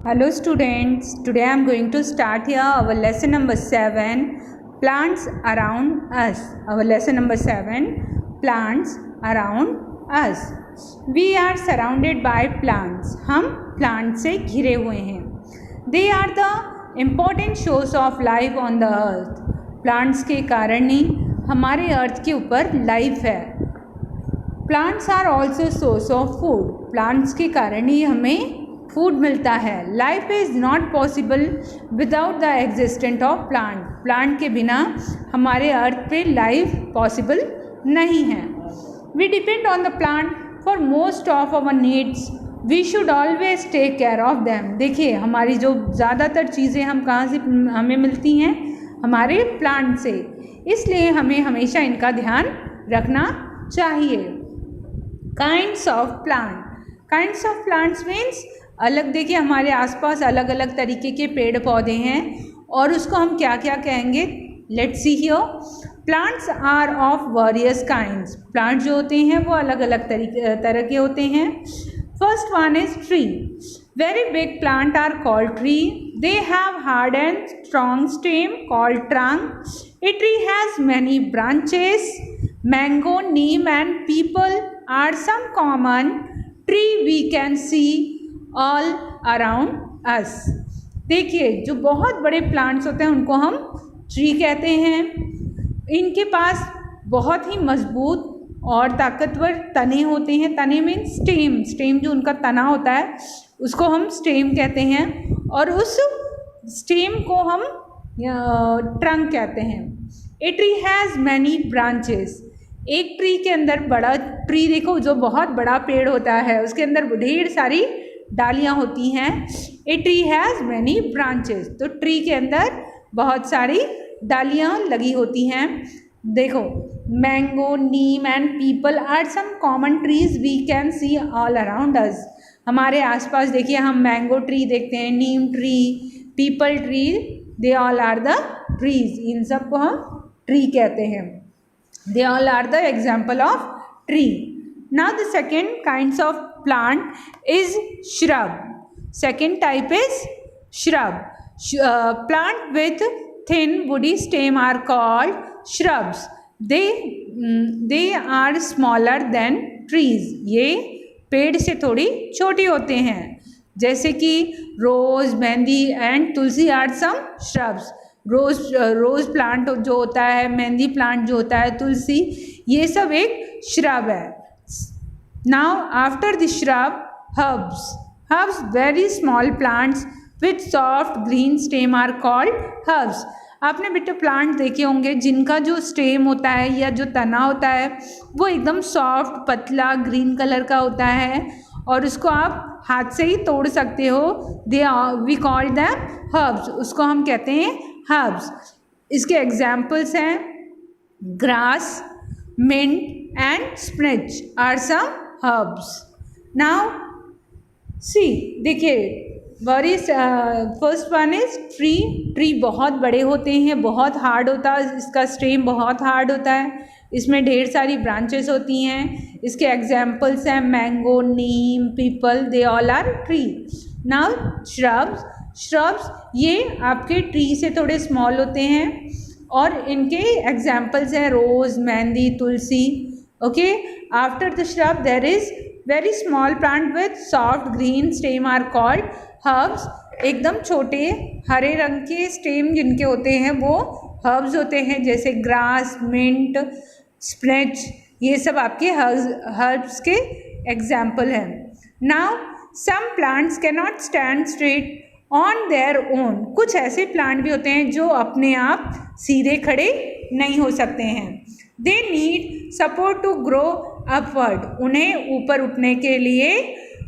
Hello students, today I am going to start here our lesson number 7, plants around us. Our lesson number 7, plants around us. We are surrounded by plants. हम plants से घिरे हुए हैं. They are the important source of life on the earth. Plants के कारण ही हमारे अर्थ के ऊपर लाइफ है. Plants are also source of food. Plants के कारण ही हमें फूड मिलता है. Life is not possible without the existent of plant. Plant के बिना हमारे अर्थ पे लाइफ पॉसिबल नहीं है. We depend on the plant for most of our needs. We should always take care of them. देखिए हमारी जो ज़्यादातर चीज़ें हम कहाँ से हमें मिलती हैं, हमारे प्लांट से. इसलिए हमें हमेशा इनका ध्यान रखना चाहिए. Kinds of plant. Kinds of plants means अलग. देखिए हमारे आसपास अलग अलग तरीके के पेड़ पौधे हैं और उसको हम क्या क्या कहेंगे. Let's see here. Plants are of various kinds. Plant जो होते हैं वो अलग अलग तरह के होते हैं. First one is tree. Very big plant are called tree. They have hard and strong stem called trunk. A tree has many branches. Mango, neem and peepal are some common tree we can see all around us. देखिए जो बहुत बड़े plants होते हैं उनको हम tree कहते हैं. इनके पास बहुत ही मजबूत और ताकतवर तने होते हैं. तने मीन स्टेम. स्टेम जो उनका तना होता है उसको हम स्टेम कहते हैं और उस स्टेम को हम ट्रंक कहते हैं. A tree has many branches. एक ट्री के अंदर बड़ा ट्री देखो जो बहुत बड़ा पेड़ होता है उसके अंदर ढेर सारी डालियाँ होती हैं. A tree has many branches. तो ट्री के अंदर बहुत सारी डालियाँ लगी होती हैं. देखो mango, neem and peepal are some common trees we can see all around us. हमारे आसपास देखिए हम मैंगो ट्री देखते हैं, neem tree, peepal tree. They all are the trees. इन सब को हम ट्री कहते हैं. They all are the example of tree. Now the second kinds of plant is shrub. Second type is shrub. Plant with thin woody stem are called shrubs. They are smaller than trees. ये पेड़ से थोड़ी छोटी होते हैं. जैसे कि rose, mehndi and tulsi are some shrubs. Rose plant जो होता है, मेहंदी प्लांट जो होता है, तुलसी, ये सब एक shrub है. Now after the shrub, herbs. Herbs, very small plants with soft green stem are called herbs. आपने बेटा प्लांट देखे होंगे जिनका जो स्टेम होता है या जो तना होता है वो एकदम सॉफ्ट, पतला, ग्रीन कलर का होता है और उसको आप हाथ से ही तोड़ सकते हो. We call them herbs. उसको हम कहते हैं हर्ब्स. इसके एग्जाम्पल्स हैं grass, mint and spinach are some herbs. Now see, देखिए first one is tree. Tree बहुत बड़े होते हैं, बहुत हार्ड होता है, इसका स्टेम बहुत हार्ड होता है, इसमें ढेर सारी ब्रांचेस होती हैं. इसके एग्जाम्पल्स हैं mango, neem, peepal. They all are tree. Now shrubs. Shrubs ये आपके ट्री से थोड़े स्मॉल होते हैं और इनके एग्जाम्पल्स हैं रोज, मेहंदी, तुलसी. Okay, after the shrub there is very small plant with soft green stem are called herbs. एकदम छोटे हरे रंग के स्टेम जिनके होते हैं वो herbs होते हैं. जैसे ग्रास, मिंट, स्पिनच, ये सब आपके herbs के एग्जाम्पल हैं. Now some plants cannot stand straight on their own. कुछ ऐसे प्लांट भी होते हैं जो अपने आप सीधे खड़े नहीं हो सकते हैं. They need support to grow upward. उन्हें ऊपर उठने के लिए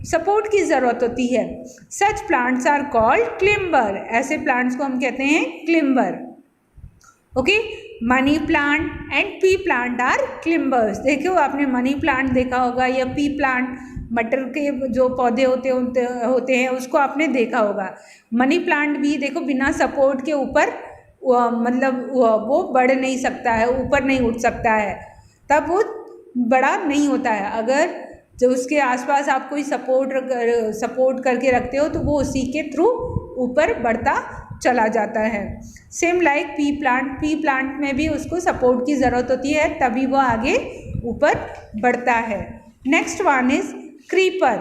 सपोर्ट की ज़रूरत होती है. Such plants are called climber. ऐसे प्लांट्स को हम कहते हैं climber. Okay, money plant and pea plant are climbers. देखो आपने मनी प्लांट देखा होगा या पी प्लांट, मटर के जो पौधे होते हैं उसको आपने देखा होगा. मनी प्लांट भी देखो बिना सपोर्ट के ऊपर मतलब वो बढ़ नहीं सकता है, ऊपर नहीं उठ सकता है, तब वो बड़ा नहीं होता है. अगर जो उसके आसपास आप कोई सपोर्ट करके रखते हो तो वो उसी के थ्रू ऊपर बढ़ता चला जाता है। सेम लाइक पी प्लांट में भी उसको सपोर्ट की ज़रूरत होती है, तभी वो आगे ऊपर बढ़ता है। Next one is creeper.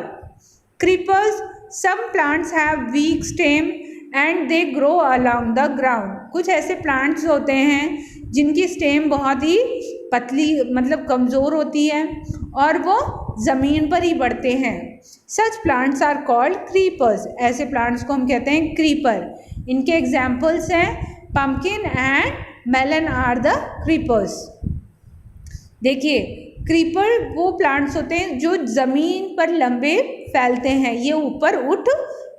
Creepers, some plants have weak stem and they grow along the ground. कुछ ऐसे प्लांट्स होते हैं जिनकी स्टेम बहुत ही पतली मतलब कमज़ोर होती है और वो ज़मीन पर ही बढ़ते हैं। Such plants are called creepers. ऐसे प्लांट्स को हम कहते हैं क्रीपर। इनके एग्जाम्पल्स हैं pumpkin and melon are the creepers. देखिए, क्रीपर वो प्लांट्स होते हैं जो ज़मीन पर लंबे फैलते हैं, ये ऊपर उठ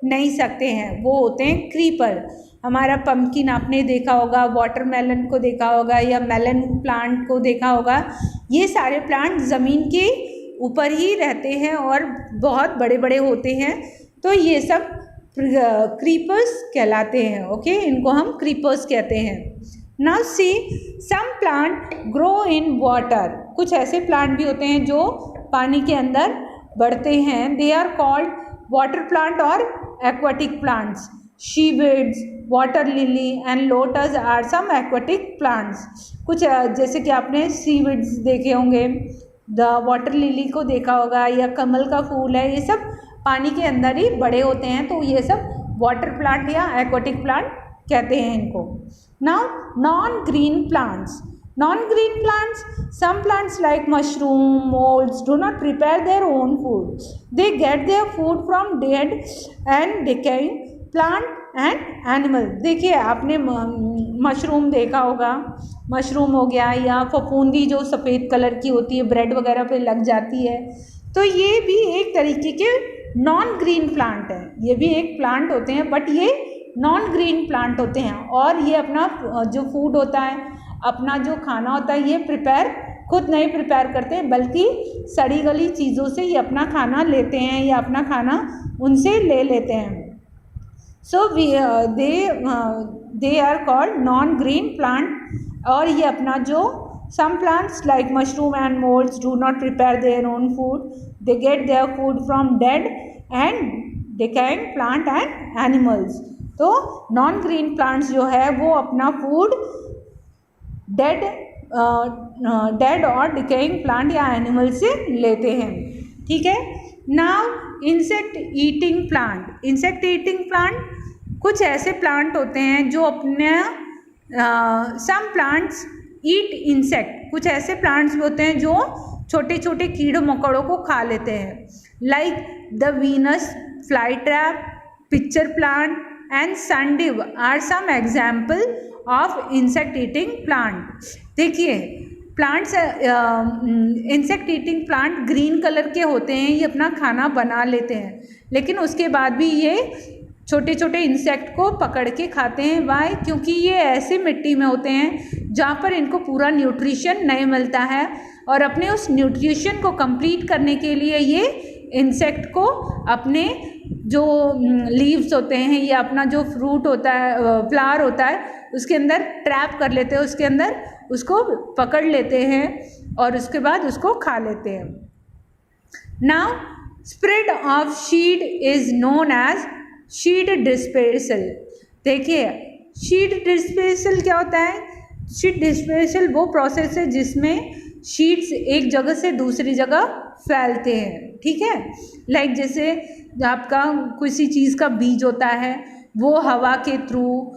नहीं सकते हैं, वो होते हैं क्रीपर। हमारा पम्पकिन आपने देखा होगा, वाटरमेलन को देखा होगा या मेलन प्लांट को देखा होगा। ये सारे प्लांट ज़मीन के ऊपर ही रहते हैं और बहुत बड़े बड़े होते हैं, तो ये सब क्रीपर्स कहलाते हैं। ओके, इनको हम क्रीपर्स कहते हैं। Now see, some plant grow in water. कुछ ऐसे प्लांट भी होते हैं जो पानी के अंदर बढ़ते हैं। They are called water plant और aquatic plants. Seaweeds, water lily and lotus are some aquatic plants. कुछ जैसे कि आपने सीवीड्स देखे होंगे, द वाटर लिली को देखा होगा या कमल का फूल है, ये सब पानी के अंदर ही बड़े होते हैं, तो ये सब वाटर प्लांट या एक्वाटिक प्लांट कहते हैं इनको। Now non green plants. Non-green plants, some plants like mushroom, molds do not prepare their own food. They get their food from dead and decaying plant and animal. देखिए, आपने mushroom देखा होगा, mushroom हो गया या फफूंदी जो सफ़ेद कलर की होती है, ब्रेड वगैरह पे लग जाती है, तो ये भी एक तरीके के नॉन ग्रीन प्लांट है। ये भी एक प्लांट होते हैं बट ये नॉन ग्रीन प्लांट होते हैं और ये अपना जो फूड होता है, अपना जो खाना होता है, ये खुद नहीं प्रिपेयर करते बल्कि सड़ी गली चीज़ों से ये अपना खाना लेते हैं या अपना खाना उनसे ले लेते हैं। So they are called non green plant. और ये अपना जो some plants like mushroom and moulds do not prepare their own food, they get their food from dead and decaying plant and animals. तो नॉन ग्रीन प्लांट्स जो है वो अपना food dead और डिकेइंग प्लांट या एनिमल से लेते हैं। ठीक है। Now insect eating plant. Insect eating plant कुछ ऐसे प्लांट होते हैं जो अपने सम प्लांट्स ईट इंसेक्ट। कुछ ऐसे प्लांट्स भी होते हैं जो छोटे छोटे कीड़े मकोड़ों को खा लेते हैं, like the Venus fly trap, pitcher plant and sundew are some example of insect eating plant. देखिए, plants insect eating plant green colour के होते हैं, ये अपना खाना बना लेते हैं, लेकिन उसके बाद भी ये छोटे छोटे इंसेक्ट को पकड़ के खाते हैं। वाई? क्योंकि ये ऐसे मिट्टी में होते हैं जहाँ पर इनको पूरा न्यूट्रिशन नहीं मिलता है और अपने उस न्यूट्रिशन को कंप्लीट करने के लिए ये इंसेक्ट को अपने जो लीव्स होते हैं या अपना जो फ्रूट होता है, फ्लावर होता है, उसके अंदर ट्रैप कर लेते हैं, उसके अंदर उसको पकड़ लेते हैं और उसके बाद उसको खा लेते हैं। Now spread of seed is known as seed dispersal. देखिए, शीड डिस्पेर्सल क्या होता है? शीड डिस्पेर्सल वो प्रोसेस है जिसमें शीड्स एक जगह से दूसरी जगह फैलते हैं। ठीक है, लाइक जैसे आपका किसी चीज़ का बीज होता है, वो हवा के थ्रू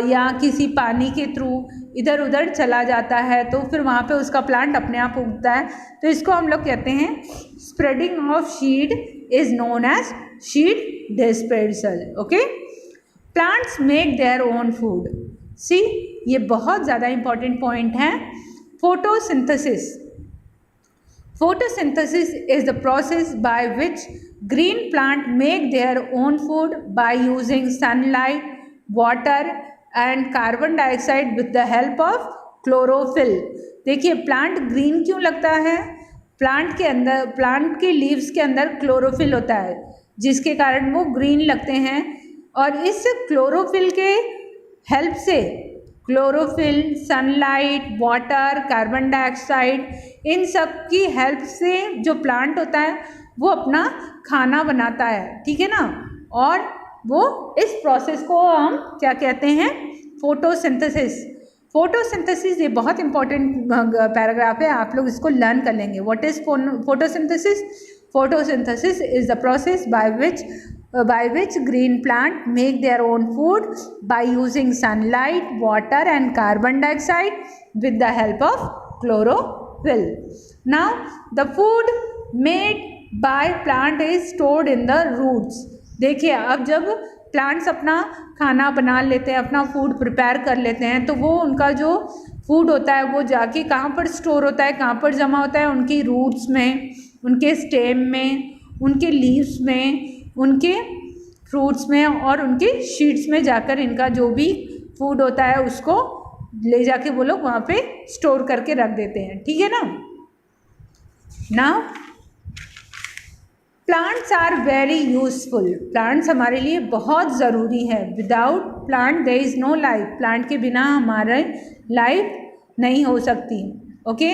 या किसी पानी के थ्रू इधर उधर चला जाता है, तो फिर वहाँ पे उसका प्लांट अपने आप उगता है। तो इसको हम लोग कहते हैं spreading of seed is known as seed dispersal. Okay, plants make their own food. See, ये बहुत ज़्यादा इंपॉर्टेंट पॉइंट है। Photosynthesis. Photosynthesis is the process by which green plant make their own food by using sunlight, water and carbon dioxide with the help of chlorophyll। देखिए, plant green क्यों लगता है? Plant के अंदर, प्लांट के leaves के अंदर क्लोरोफिल होता है, जिसके कारण वो ग्रीन लगते हैं और इस क्लोरोफिल के हेल्प से chlorophyll, sunlight, water, carbon dioxide, इन सब की हेल्प से जो प्लांट होता है वो अपना खाना बनाता है, ठीक है ना। और वो इस प्रोसेस को हम क्या कहते हैं, फोटोसिंथेसिस। फोटोसिंथेसिस ये बहुत इंपॉर्टेंट पैराग्राफ है, आप लोग इसको लर्न कर लेंगे। What is photosynthesis? Photosynthesis is the process by which green plant make their own food by using sunlight, water and carbon dioxide with the help of chlorophyll. Now the food made by plant is stored in the roots. देखिए अब जब plants अपना खाना बना लेते हैं, अपना food prepare कर लेते हैं, तो वो उनका जो फूड होता है वो जाके कहाँ पर स्टोर होता है, कहाँ पर जमा होता है? उनकी रूट्स में, उनके स्टेम में, उनके लीव्स में, उनके फ्रूट्स में और उनके शीड्स में जाकर इनका जो भी फूड होता है उसको ले जाके वो लोग वहाँ पे स्टोर करके रख देते हैं, ठीक है ना। Now plants are very useful. Plants हमारे लिए बहुत ज़रूरी है। Without plant there is no life. Plant के बिना हमारे लाइफ नहीं हो सकती। Okay,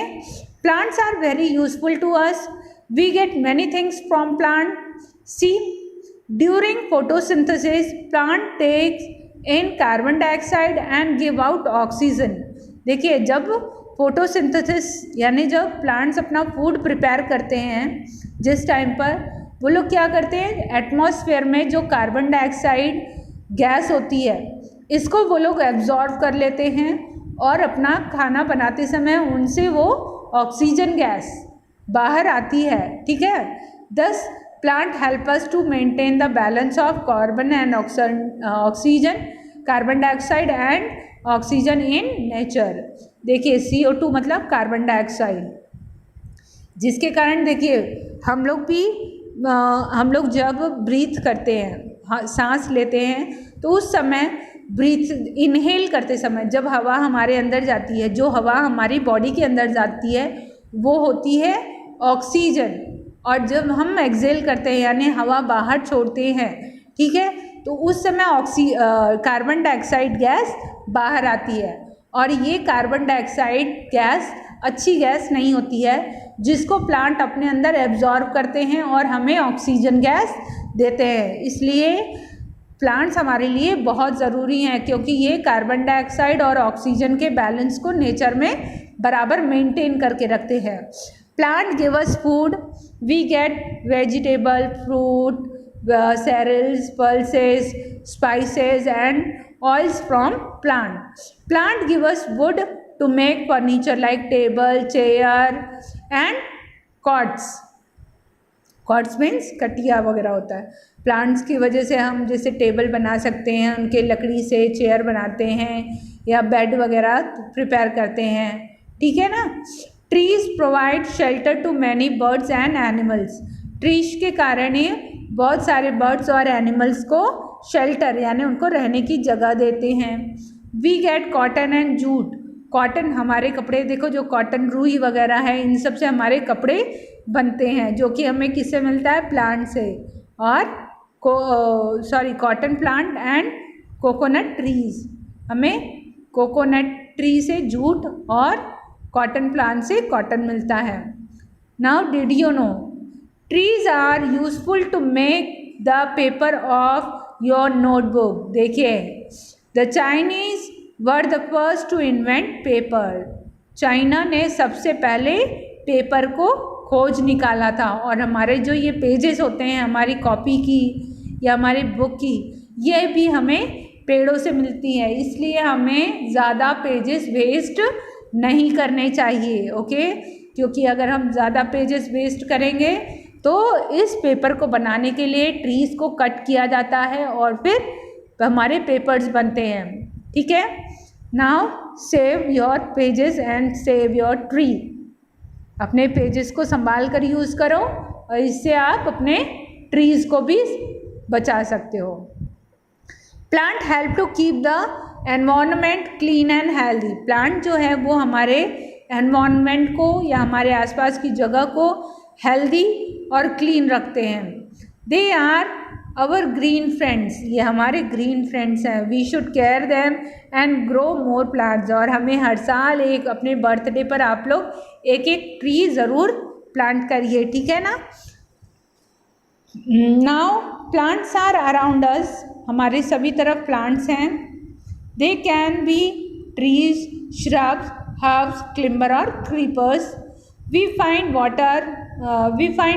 plants are very useful to us. We get many things from plant. See, during photosynthesis plant takes in carbon dioxide and give out oxygen. देखिए जब photosynthesis यानी जब प्लांट्स अपना फूड प्रिपेयर करते हैं, जिस टाइम पर वो लोग क्या करते हैं, एटमॉस्फेयर में जो कार्बन डाइऑक्साइड गैस होती है इसको वो लोग एब्जॉर्ब कर लेते हैं और अपना खाना बनाते समय उनसे वो ऑक्सीजन गैस बाहर आती है, ठीक है। This plant help us to maintain the balance of carbon and oxygen, carbon dioxide and oxygen in nature. देखिए CO2 मतलब कार्बन डाइऑक्साइड, जिसके कारण देखिए हम लोग जब ब्रीथ करते हैं, सांस लेते हैं, तो उस समय ब्रीथ इनहेल करते समय जब हवा हमारे अंदर जाती है, जो हवा हमारी बॉडी के अंदर जाती है वो होती है ऑक्सीजन, और जब हम एक्सहेल करते हैं यानी हवा बाहर छोड़ते हैं, ठीक है, तो उस समय कार्बन डाइऑक्साइड गैस बाहर आती है। और ये कार्बन डाइऑक्साइड गैस अच्छी गैस नहीं होती है, जिसको प्लांट अपने अंदर एब्जॉर्ब करते हैं और हमें ऑक्सीजन गैस देते हैं। इसलिए प्लांट्स हमारे लिए बहुत ज़रूरी हैं, क्योंकि ये कार्बन डाइऑक्साइड और ऑक्सीजन के बैलेंस को नेचर में बराबर मेंटेन करके रखते हैं। Plant give us food, we get vegetable, fruit, cereals, pulses, spices and oils from plant. Plant give us wood to make furniture like table, chair and cots. Cots means कटिया वगैरह होता है। Plants की वजह से हम जैसे टेबल बना सकते हैं, उनके लकड़ी से चेयर बनाते हैं या बेड वगैरह प्रिपेयर करते हैं, ठीक है ना। Trees provide shelter to many birds and animals. Trees के कारण ही बहुत सारे बर्ड्स और एनिमल्स को शेल्टर यानी उनको रहने की जगह देते हैं। We get cotton and jute. Cotton हमारे कपड़े, देखो जो कॉटन रूई वगैरह है इन सब से हमारे कपड़े बनते हैं, जो कि हमें किससे मिलता है, प्लांट से। और cotton plant and coconut trees, हमें कोकोनट ट्री से जूट और कॉटन प्लांट से कॉटन मिलता है। Now did you know trees are useful to make the paper of your notebook. देखिए the Chinese were the first to invent paper. China ने सबसे पहले पेपर को खोज निकाला था, और हमारे जो ये पेजेस होते हैं हमारी कॉपी की या हमारी बुक की, ये भी हमें पेड़ों से मिलती है, इसलिए हमें ज़्यादा पेजेस वेस्ट नहीं करने चाहिए। ओके, क्योंकि अगर हम ज़्यादा पेजेस वेस्ट करेंगे तो इस पेपर को बनाने के लिए ट्रीज़ को कट किया जाता है और फिर हमारे पेपर्स बनते हैं, ठीक है। Now save your pages and save your tree. अपने पेजेस को संभाल कर यूज़ करो और इससे आप अपने ट्रीज़ को भी बचा सकते हो। Plant help to keep the environment clean and healthy. Plant जो है वो हमारे एनवायरनमेंट को या हमारे आसपास की जगह को हेल्दी और क्लीन रखते हैं। They are our green friends, ये हमारे ग्रीन फ्रेंड्स हैं. We should care them and grow more plants, और हमें हर साल एक अपने बर्थडे पर आप लोग एक एक ट्री ज़रूर प्लांट करिए, ठीक है ना. Now plants are around us, हमारे सभी तरफ प्लांट्स हैं. They can be trees, shrubs, herbs, climber or creepers. We find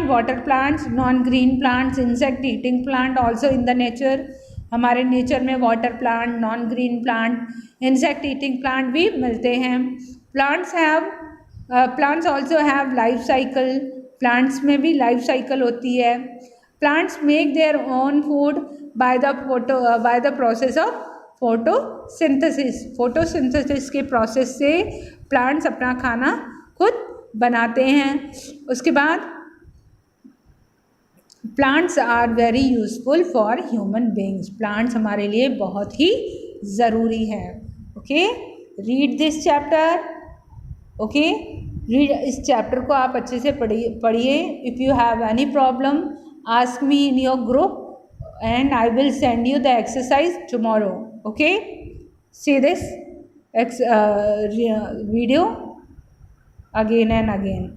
water plants, non-green plants, insect-eating plant also in the nature. हमारे नेचर में water plant, non green plant, insect eating plant भी मिलते हैं. Plants also have life cycle, plants में भी life cycle होती है. Plants make their own food by the process of photosynthesis. Photosynthesis के प्रोसेस से प्लांट्स अपना खाना खुद बनाते हैं. उसके बाद plants are very useful for human beings, plants हमारे लिए बहुत ही ज़रूरी है. Okay, read this chapter. Okay, read, इस चैप्टर को आप अच्छे से पढ़िए. If you have any problem ask me in your group and I will send you the exercise tomorrow. Okay, see this video again and again.